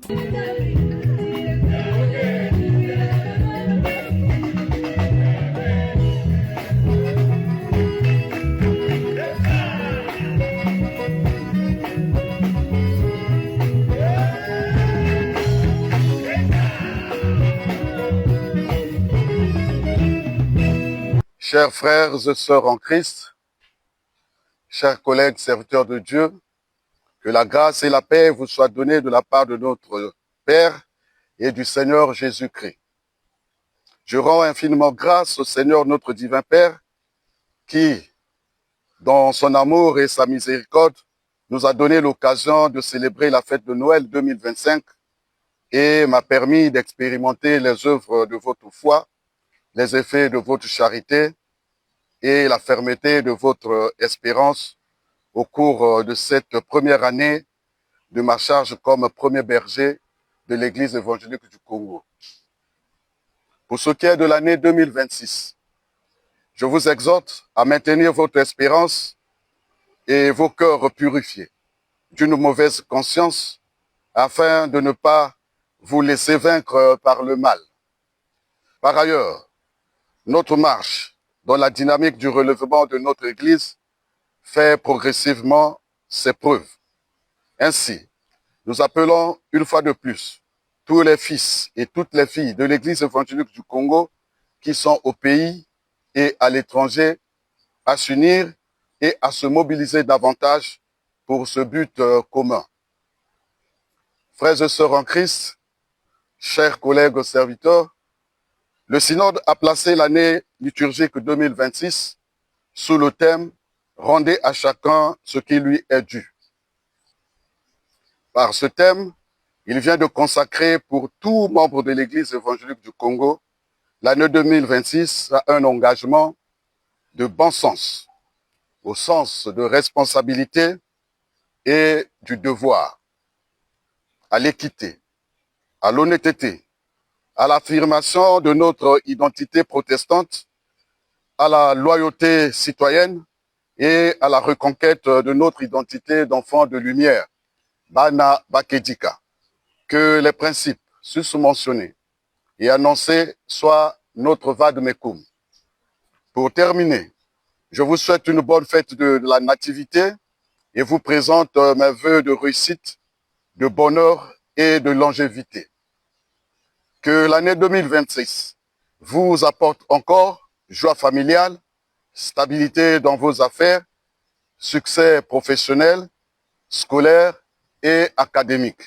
Chers frères et sœurs en Christ, chers collègues serviteurs de Dieu, que la grâce et la paix vous soient données de la part de notre Père et du Seigneur Jésus-Christ. Je rends infiniment grâce au Seigneur notre divin Père qui, dans son amour et sa miséricorde, nous a donné l'occasion de célébrer la fête de Noël 2025 et m'a permis d'expérimenter les œuvres de votre foi, les effets de votre charité et la fermeté de votre espérance au cours de cette première année de ma charge comme premier berger de l'Église évangélique du Congo. Pour ce qui est de l'année 2026, je vous exhorte à maintenir votre espérance et vos cœurs purifiés d'une mauvaise conscience afin de ne pas vous laisser vaincre par le mal. Par ailleurs, notre marche dans la dynamique du relèvement de notre Église fait progressivement ses preuves. Ainsi, nous appelons une fois de plus tous les fils et toutes les filles de l'Église évangélique du Congo qui sont au pays et à l'étranger à s'unir et à se mobiliser davantage pour ce but commun. Frères et sœurs en Christ, chers collègues serviteurs, le synode a placé l'année liturgique 2026 sous le thème « Rendez à chacun ce qui lui est dû ». Par ce thème, il vient de consacrer pour tout membre de l'Église évangélique du Congo l'année 2026 à un engagement de bon sens, au sens de responsabilité et du devoir, à l'équité, à l'honnêteté, à l'affirmation de notre identité protestante, à la loyauté citoyenne et à la reconquête de notre identité d'enfant de lumière, Bana Bakedika. Que les principes susmentionnés et annoncés soient notre vade-mecum. Pour terminer, je vous souhaite une bonne fête de la Nativité et vous présente mes vœux de réussite, de bonheur et de longévité. Que l'année 2026 vous apporte encore joie familiale, stabilité dans vos affaires, succès professionnel, scolaire et académique.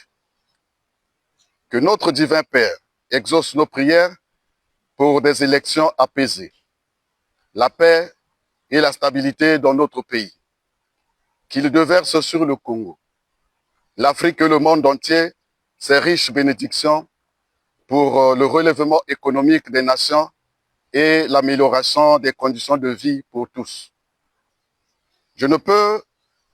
Que notre divin Père exauce nos prières pour des élections apaisées, la paix et la stabilité dans notre pays. Qu'il déverse sur le Congo, l'Afrique et le monde entier ses riches bénédictions pour le relèvement économique des nations et l'amélioration des conditions de vie pour tous. Je ne peux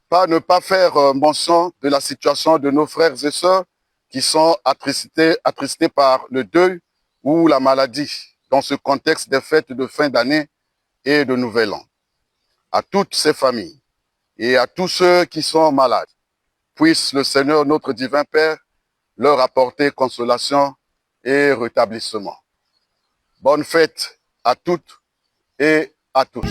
pas ne pas faire mention de la situation de nos frères et sœurs qui sont attristés par le deuil ou la maladie dans ce contexte des fêtes de fin d'année et de nouvel an. À toutes ces familles et à tous ceux qui sont malades, puisse le Seigneur, notre divin Père, leur apporter consolation et rétablissement. Bonne fête à toutes et à tous.